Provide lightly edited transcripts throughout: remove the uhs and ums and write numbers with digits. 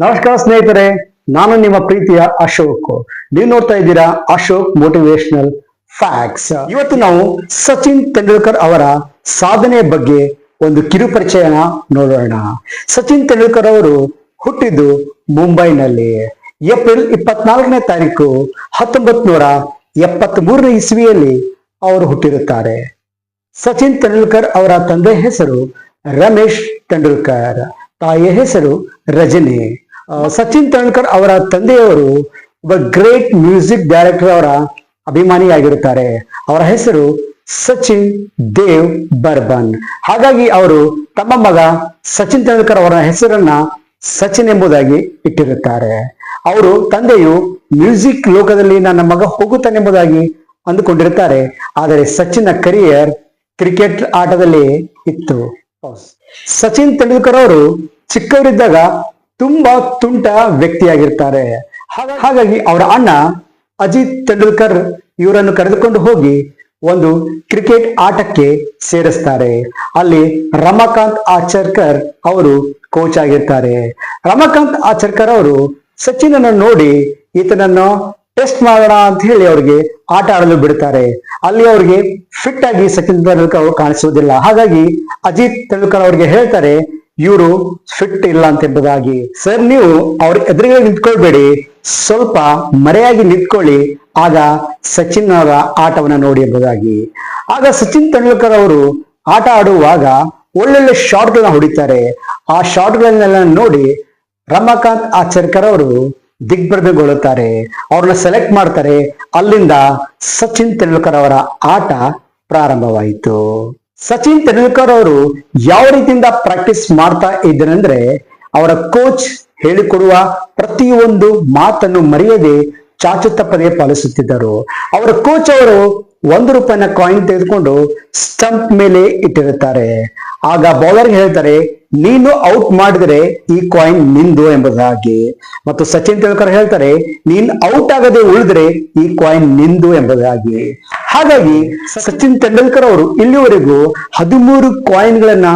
ನಮಸ್ಕಾರ ಸ್ನೇಹಿತರೆ, ನಾನು ನಿಮ್ಮ ಪ್ರೀತಿಯ ಅಶೋಕ್. ನೀವು ನೋಡ್ತಾ ಇದ್ದೀರಾ ಅಶೋಕ್ ಮೋಟಿವೇಶನಲ್ ಫ್ಯಾಕ್ಟ್ಸ್. ಇವತ್ತು ನಾವು ಸಚಿನ್ ತೆಂಡೂಲ್ಕರ್ ಅವರ ಸಾಧನೆಯ ಬಗ್ಗೆ ಒಂದು ಕಿರು ಪರಿಚಯನ ನೋಡೋಣ. ಸಚಿನ್ ತೆಂಡೂಲ್ಕರ್ ಅವರು ಹುಟ್ಟಿದ್ದು ಮುಂಬೈನಲ್ಲಿ ಏಪ್ರಿಲ್ 24ನೇ ತಾರೀಕು 1973ನೇ ಇಸ್ವಿಯಲ್ಲಿ ಅವರು ಹುಟ್ಟಿರುತ್ತಾರೆ. ಸಚಿನ್ ತೆಂಡೂಲ್ಕರ್ ಅವರ ತಂದೆ ಹೆಸರು ರಮೇಶ್ ತೆಂಡೂಲ್ಕರ್, ತಾಯಿಯ ಹೆಸರು ರಜನಿ. ಸಚಿನ್ ತೆಂಡೂಲ್ಕರ್ ಅವರ ತಂದೆಯವರು ಒಬ್ಬ ಗ್ರೇಟ್ ಮ್ಯೂಸಿಕ್ ಡೈರೆಕ್ಟರ್ ಅವರ ಅಭಿಮಾನಿಯಾಗಿರುತ್ತಾರೆ. ಅವರ ಹೆಸರು ಸಚಿನ್ ದೇವ್ ಬರ್ಮನ್. ಹಾಗಾಗಿ ಅವರು ತಮ್ಮ ಮಗ ಸಚಿನ್ ತೆಂಡೂಲ್ಕರ್ ಅವರ ಹೆಸರನ್ನ ಸಚಿನ್ ಎಂಬುದಾಗಿ ಇಟ್ಟಿರುತ್ತಾರೆ. ಅವರು ತಂದೆಯು ಮ್ಯೂಸಿಕ್ ಲೋಕದಲ್ಲಿ ನನ್ನ ಮಗ ಹೋಗುತ್ತಾನೆಂಬುದಾಗಿ ಅಂದುಕೊಂಡಿರುತ್ತಾರೆ. ಆದರೆ ಸಚಿನ್ನ ಕರಿಯರ್ ಕ್ರಿಕೆಟ್ ಆಟದಲ್ಲಿ ಇತ್ತು. ಸಚಿನ್ ತೆಂಡೂಲ್ಕರ್ ಅವರು ಚಿಕ್ಕವರಿದ್ದಾಗ ತುಂಬಾ ತುಂಟ ವ್ಯಕ್ತಿಯಾಗಿರ್ತಾರೆ. ಹಾಗಾಗಿ ಅವರ ಅಣ್ಣ ಅಜಿತ್ ತೆಂಡೂಲ್ಕರ್ ಇವರನ್ನು ಕರೆದುಕೊಂಡು ಹೋಗಿ ಒಂದು ಕ್ರಿಕೆಟ್ ಆಟಕ್ಕೆ ಸೇರಿಸ್ತಾರೆ. ಅಲ್ಲಿ ರಮಾಕಾಂತ್ ಆಚರ್ಕರ್ ಅವರು ಕೋಚ್ ಆಗಿರ್ತಾರೆ. ರಮಾಕಾಂತ್ ಆಚರ್ಕರ್ ಅವರು ಸಚಿನ್ ಅನ್ನು ನೋಡಿ ಈತನನ್ನು ಟೆಸ್ಟ್ ಮಾಡೋಣ ಅಂತ ಹೇಳಿ ಅವ್ರಿಗೆ ಆಟ ಆಡಲು ಬಿಡ್ತಾರೆ. ಅಲ್ಲಿ ಅವ್ರಿಗೆ ಫಿಟ್ ಆಗಿ ಸಚಿನ್ ತೆಂಡೂಲ್ಕರ್ ಅವರು ಕಾಣಿಸುವುದಿಲ್ಲ. ಹಾಗಾಗಿ ಅಜಿತ್ ತೆಂಡೂಲ್ಕರ್ ಅವ್ರಿಗೆ ಹೇಳ್ತಾರೆ, ಇವರು ಫಿಟ್ ಇಲ್ಲ ಅಂತ ಎಂಬುದಾಗಿ. ಸರ್, ನೀವು ಅವ್ರ ಎದುರಿಗೆ ನಿಂತ್ಕೊಳ್ಬೇಡಿ, ಸ್ವಲ್ಪ ಮರೆಯಾಗಿ ನಿಂತ್ಕೊಳ್ಳಿ, ಆಗ ಸಚಿನ್ ಅವರ ಆಟವನ್ನ ನೋಡಿ ಎಂಬುದಾಗಿ. ಆಗ ಸಚಿನ್ ತೆಂಡೂಲ್ಕರ್ ಅವರು ಆಟ ಆಡುವಾಗ ಒಳ್ಳೊಳ್ಳೆ ಶಾಟ್ಗಳನ್ನ ಹೊಡಿತಾರೆ. ಆ ಶಾಟ್ಗಳನ್ನೆಲ್ಲ ನೋಡಿ ರಮಾಕಾಂತ್ ಆಚರ್ಕರ್ ಅವರು ದಿಗ್ಭ್ರಮೆಗೊಳ್ಳುತ್ತಾರೆ. ಅವ್ರನ್ನ ಸೆಲೆಕ್ಟ್ ಮಾಡ್ತಾರೆ. ಅಲ್ಲಿಂದ ಸಚಿನ್ ತೆಂಡೂಲ್ಕರ್ ಅವರ ಆಟ ಪ್ರಾರಂಭವಾಯಿತು. ಸಚಿನ್ ತೆಂಡೂಲ್ಕರ್ ಅವರು ಯಾವ ರೀತಿಯಿಂದ ಪ್ರಾಕ್ಟೀಸ್ ಮಾಡ್ತಾ ಇದ್ದರಂದ್ರೆ, ಅವರ ಕೋಚ್ ಹೇಳಿಕೊಡುವ ಪ್ರತಿಯೊಂದು ಮಾತನ್ನು ಮರೆಯದೆ ಚಾಚು ತಪ್ಪದೆ ಪಾಲಿಸುತ್ತಿದ್ದರು. ಅವರ ಕೋಚ್ ಅವರು ₹1 ಕಾಯಿನ್ ತೆಗೆದುಕೊಂಡು ಸ್ಟಂಪ್ ಮೇಲೆ ಇಟ್ಟಿರುತ್ತಾರೆ. ಆಗ ಬೌಲರ್ಗೆ ಹೇಳ್ತಾರೆ, ನೀನು ಔಟ್ ಮಾಡಿದರೆ ಈ ಕಾಯಿನ್ ನಿಂದು ಎಂಬುದಾಗಿ. ಮತ್ತು ಸಚಿನ್ ತೆಂಡೂಲ್ಕರ್ ಹೇಳ್ತಾರೆ, ನೀನ್ ಔಟ್ ಆಗದೆ ಉಳಿದ್ರೆ ಈ ಕಾಯಿನ್ ನಿಂದು ಎಂಬುದಾಗಿ. ಹಾಗಾಗಿ ಸಚಿನ್ ತೆಂಡೂಲ್ಕರ್ ಅವರು ಇಲ್ಲಿವರೆಗೂ 13 ಕಾಯಿನ್ಗಳನ್ನ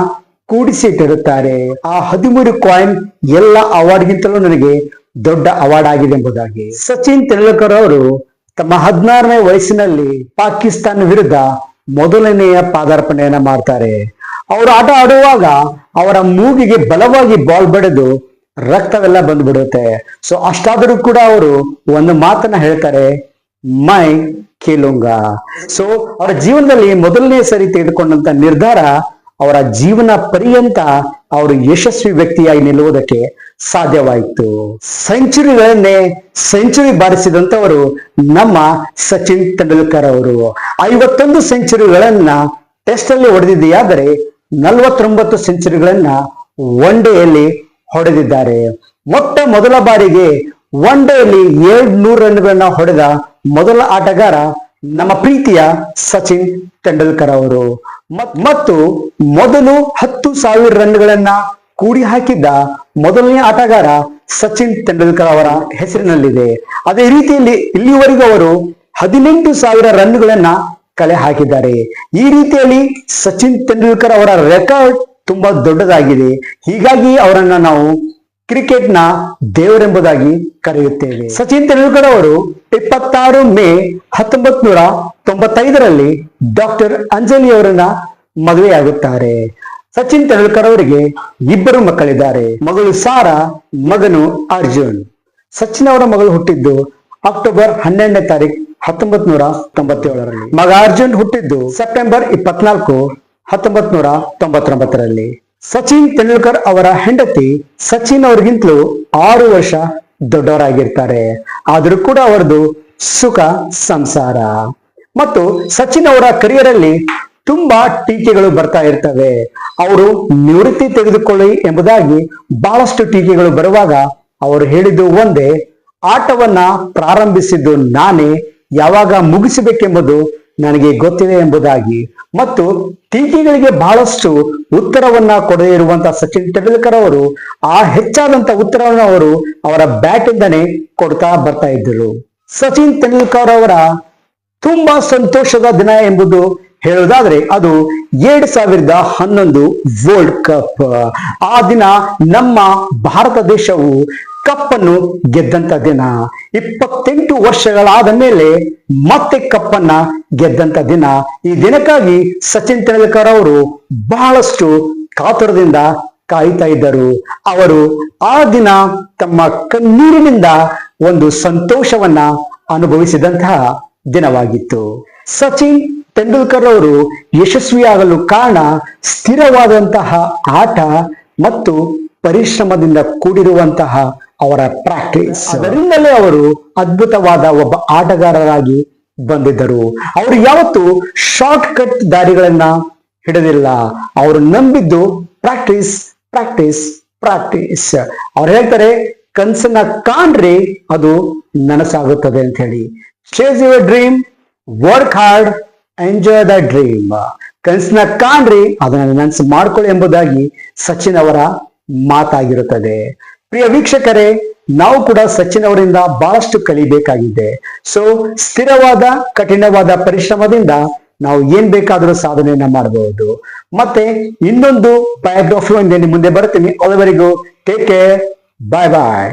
ಕೂಡಿಸಿ ಇಟ್ಟಿರುತ್ತಾರೆ. ಆ 13 ಕಾಯಿನ್ ಎಲ್ಲ ಅವಾರ್ಡ್ಗಿಂತಲೂ ನನಗೆ ದೊಡ್ಡ ಅವಾರ್ಡ್ ಆಗಿದೆ ಎಂಬುದಾಗಿ. ಸಚಿನ್ ತೆಂಡೂಲ್ಕರ್ ಅವರು ತಮ್ಮ 16ನೇ ವಯಸ್ಸಿನಲ್ಲಿ ಪಾಕಿಸ್ತಾನ ವಿರುದ್ಧ ಮೊದಲನೆಯ ಪಾದಾರ್ಪಣೆಯನ್ನ ಮಾಡ್ತಾರೆ. ಅವರು ಆಟ ಆಡುವಾಗ ಅವರ ಮೂಗಿಗೆ ಬಲವಾಗಿ ಬಾಲ್ ಬಡಿದು ರಕ್ತವೆಲ್ಲ ಬಂದ್ಬಿಡುತ್ತೆ. ಸೊ ಅಷ್ಟಾದರೂ ಕೂಡ ಅವರು ಒಂದು ಮಾತನ್ನ ಹೇಳ್ತಾರೆ, ಮೈ ಖೇಲುಂಗ. ಸೊ ಅವರ ಜೀವನದಲ್ಲಿ ಮೊದಲನೇ ಸರಿ ತೆಗೆದುಕೊಂಡಂತ ನಿರ್ಧಾರ ಅವರ ಜೀವನ ಪರ್ಯಂತ ಅವರು ಯಶಸ್ವಿ ವ್ಯಕ್ತಿಯಾಗಿ ನಿಲ್ಲುವುದಕ್ಕೆ ಸಾಧ್ಯವಾಯಿತು. ಸೆಂಚುರಿ ಬಾರಿಸಿದಂತವರು ನಮ್ಮ ಸಚಿನ್ ತೆಂಡೂಲ್ಕರ್ ಅವರು. 51 ಸೆಂಚುರಿಗಳನ್ನ ಟೆಸ್ಟ್ ಅಲ್ಲಿ ಹೊಡೆದಿದೆಯಾದರೆ 49 ಸೆಂಚುರಿಗಳನ್ನ ಒನ್ ಡೇಯಲ್ಲಿ ಹೊಡೆದಿದ್ದಾರೆ. ಮೊದಲ ಬಾರಿಗೆ ಒನ್ ಡೇಯಲ್ಲಿ 700 ರನ್ಗಳನ್ನ ಹೊಡೆದ ಮೊದಲ ಆಟಗಾರ ನಮ್ಮ ಪ್ರೀತಿಯ ಸಚಿನ್ ತೆಂಡೂಲ್ಕರ್ ಅವರು. ಮತ್ತು ಮೊದಲು 10,000 ರನ್ಗಳನ್ನ ಕೂಡಿ ಹಾಕಿದ್ದ ಮೊದಲನೇ ಆಟಗಾರ ಸಚಿನ್ ತೆಂಡೂಲ್ಕರ್ ಅವರ ಹೆಸರಿನಲ್ಲಿದೆ. ಅದೇ ರೀತಿಯಲ್ಲಿ ಇಲ್ಲಿವರೆಗೂ ಅವರು 18,000 ರನ್ಗಳನ್ನ ಕಲೆ ಹಾಕಿದ್ದಾರೆ. ಈ ರೀತಿಯಲ್ಲಿ ಸಚಿನ್ ತೆಂಡೂಲ್ಕರ್ ಅವರ ರೆಕಾರ್ಡ್ ತುಂಬಾ ದೊಡ್ಡದಾಗಿದೆ. ಹೀಗಾಗಿ ಅವರನ್ನ ನಾವು ಕ್ರಿಕೆಟ್ನ ದೇವರೆಂಬುದಾಗಿ ಕರೆಯುತ್ತೇವೆ. ಸಚಿನ್ ತೆಂಡೂಲ್ಕರ್ ಅವರು 26 ಮೇ 1995ರಲ್ಲಿ ಡಾಕ್ಟರ್ ಅಂಜಲಿ ಅವರನ್ನ ಮದುವೆಯಾಗುತ್ತಾರೆ. ಸಚಿನ್ ತೆಂಡೂಲ್ಕರ್ ಅವರಿಗೆ 2 ಮಕ್ಕಳಿದ್ದಾರೆ. ಮಗಳು ಸಾರಾ, ಮಗನು ಅರ್ಜುನ್. ಸಚಿನ್ ಅವರ ಮಗಳು ಹುಟ್ಟಿದ್ದು ಅಕ್ಟೋಬರ್ 12ನೇ ತಾರೀಕು 1997ರಲ್ಲಿ. ಮಗ ಅರ್ಜುನ್ ಹುಟ್ಟಿದ್ದು ಸೆಪ್ಟೆಂಬರ್ 24, 1999ರಲ್ಲಿ. ಸಚಿನ್ ತೆಂಡೂಲ್ಕರ್ ಅವರ ಹೆಂಡತಿ ಸಚಿನ್ ಅವ್ರಿಗಿಂತಲೂ 6 ವರ್ಷ ದೊಡ್ಡವರಾಗಿರ್ತಾರೆ. ಆದರೂ ಕೂಡ ಅವರದು ಸುಖ ಸಂಸಾರ. ಮತ್ತು ಸಚಿನ್ ಅವರ ಕರಿಯರ್ ಅಲ್ಲಿ ತುಂಬಾ ಟೀಕೆಗಳು ಬರ್ತಾ ಇರ್ತವೆ. ಅವರು ನಿವೃತ್ತಿ ತೆಗೆದುಕೊಳ್ಳಿ ಎಂಬುದಾಗಿ ಬಹಳಷ್ಟು ಟೀಕೆಗಳು ಬರುವಾಗ ಅವರು ಹೇಳಿದ್ದು ಒಂದೇ, ಆಟವನ್ನ ಪ್ರಾರಂಭಿಸಿದ್ದು ನಾನೇ, ಯಾವಾಗ ಮುಗಿಸಬೇಕೆಂಬುದು ನನಗೆ ಗೊತ್ತಿದೆ ಎಂಬುದಾಗಿ. ಮತ್ತು ಟೀಕೆಗಳಿಗೆ ಬಹಳಷ್ಟು ಉತ್ತರವನ್ನ ಕೊಡದೇ ಇರುವಂತಹ ಸಚಿನ್ ತೆಂಡೂಲ್ಕರ್ ಅವರು ಆ ಹೆಚ್ಚಾದಂತ ಉತ್ತರವನ್ನು ಅವರು ಅವರ ಬ್ಯಾಟ್ ಇಂದನೇ ಕೊಡ್ತಾ ಬರ್ತಾ ಇದ್ದರು. ಸಚಿನ್ ತೆಂಡೂಲ್ಕರ್ ಅವರ ತುಂಬಾ ಸಂತೋಷದ ದಿನ ಎಂಬುದು ಹೇಳುವುದಾದ್ರೆ ಅದು 2011 ವರ್ಲ್ಡ್ ಕಪ್. ಆ ದಿನ ನಮ್ಮ ಭಾರತ ದೇಶವು ಕಪ್ಪನ್ನು ಗೆದ್ದಂತ ದಿನ. 28 ವರ್ಷಗಳಾದ ಮೇಲೆ ಮತ್ತೆ ಕಪ್ಪನ್ನ ಗೆದ್ದಂತ ದಿನ. ಈ ದಿನಕ್ಕಾಗಿ ಸಚಿನ್ ತೆಂಡೂಲ್ಕರ್ ಅವರು ಬಹಳಷ್ಟು ಕಾತುರದಿಂದ ಕಾಯ್ತಾ ಇದ್ದರು. ಅವರು ಆ ದಿನ ತಮ್ಮ ಕಣ್ಣೀರಿನಿಂದ ಒಂದು ಸಂತೋಷವನ್ನ ಅನುಭವಿಸಿದಂತಹ ದಿನವಾಗಿತ್ತು. ಸಚಿನ್ ತೆಂಡೂಲ್ಕರ್ ಅವರು ಯಶಸ್ವಿಯಾಗಲು ಕಾರಣ ಸ್ಥಿರವಾದಂತಹ ಆಟ ಮತ್ತು ಪರಿಶ್ರಮದಿಂದ ಕೂಡಿರುವಂತಹ ಅವರ ಪ್ರಾಕ್ಟೀಸ್. ಅದರಿಂದಲೇ ಅವರು ಅದ್ಭುತವಾದ ಒಬ್ಬ ಆಟಗಾರರಾಗಿ ಬಂದಿದ್ದರು. ಅವರು ಯಾವತ್ತೂ ಶಾರ್ಟ್ ಕಟ್ ದಾರಿಗಳನ್ನ ಹಿಡಿದಿಲ್ಲ. ಅವರು ನಂಬಿದ್ದು ಪ್ರಾಕ್ಟೀಸ್ ಪ್ರಾಕ್ಟೀಸ್ ಪ್ರಾಕ್ಟೀಸ್. ಅವ್ರು ಹೇಳ್ತಾರೆ, ಕನಸನ್ನ ಕಾಣ್ರಿ, ಅದು ನನಸಾಗುತ್ತದೆ ಅಂತ ಹೇಳಿ. Chase your dream, work hard, enjoy the dream. ಕನಸನ್ನ ಕಾಣ್ರಿ, ಅದನ್ನ ನನಸು ಮಾಡ್ಕೊಳ್ಳಿ ಎಂಬುದಾಗಿ ಸಚಿನ್ ಅವರ ಮಾತಾಗಿರುತ್ತದೆ. ಪ್ರಿಯ ವೀಕ್ಷಕರೇ, ನಾವು ಕೂಡ ಸಚಿನ್ ಅವರಿಂದ ಬಹಳಷ್ಟು ಕಲಿಬೇಕಾಗಿದೆ. ಸೊ ಸ್ಥಿರವಾದ ಕಠಿಣವಾದ ಪರಿಶ್ರಮದಿಂದ ನಾವು ಏನ್ ಬೇಕಾದರೂ ಸಾಧನೆಯನ್ನ ಮಾಡಬಹುದು. ಮತ್ತೆ ಇನ್ನೊಂದು ಬಯೋಗ್ರಫಿ ಒಂದೇ ಮುಂದೆ ಬರ್ತೀನಿ. ಅಲ್ಲಿವರೆಗೂ ಟೇಕ್ ಕೇರ್, ಬಾಯ್ ಬಾಯ್.